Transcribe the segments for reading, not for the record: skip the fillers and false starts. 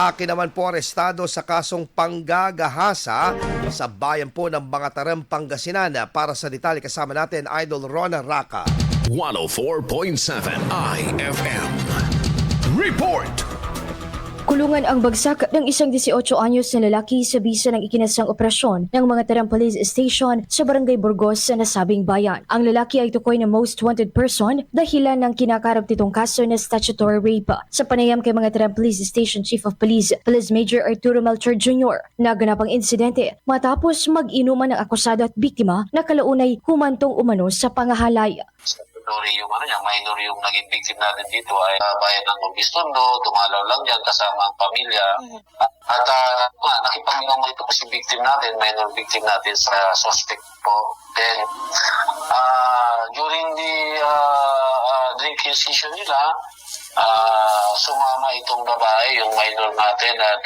Aki naman po arestado sa kasong panggagahasa sa bayan po ng Bangatarang, Pangasinan. Para sa detalye kasama natin, Idol Rona Raca. 104.7 IFM. Report! Kulungan ang bagsak ng isang 18 anyos na lalaki sa bisa ng ikinasang operasyon ng mga Tarang Police Station sa Barangay Burgos sa nasabing bayan. Ang lalaki ay tukoy na most wanted person dahilan ng kinakarap nitong kaso na statutory rape. Sa panayam kay mga Tarang Police Station Chief of Police, Police Major Arturo Melchor Jr., naganap ang insidente matapos mag-inuman ng akusado at biktima na kalaunay humantong umano sa pangahalay. Minor yung naging victim natin dito ay bayan ng Obispondo, dumalaw lang dyan kasama ang pamilya. At nakipag-inuman ito kasi victim natin, minor victim natin sa suspect po. Then, during the drinking session nila, sumama itong babae, yung minor natin, at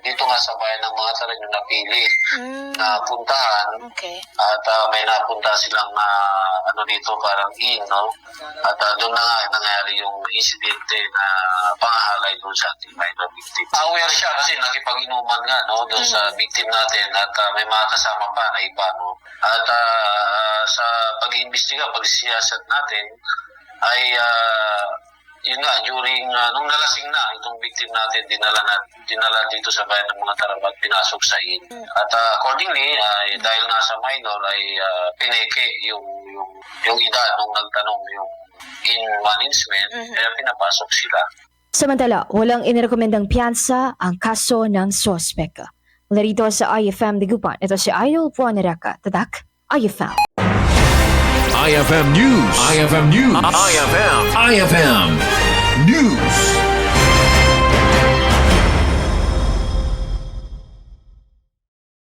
dito nga sa bayan ng mga Tarang yung napili na puntahan. Okay. At may napunta silang dito parang no? At doon na nga nangyari yung insidente na pangahalay doon sa ating minor victim. Aware siya kasi nakipag-inuman nga doon sa victim natin at may mga kasama pa na iba. No? At sa pag-iimbestiga, pag-siyasat natin ay yun nga, during nung nalasing na itong victim natin, dinala dito sa bayan ng mga Tarang at pinasok sa in. At accordingly, dahil nasa minor ay pineke yung edad nung nagtanong yung in management, kaya pinapasok sila. Samantala, walang inirekomendang piyansa ang kaso ng sospek. Mula rito sa IFM Digupan, ito si Idol Rona Raca. Tatak, IFM. IFM News. IFM News. IFM News.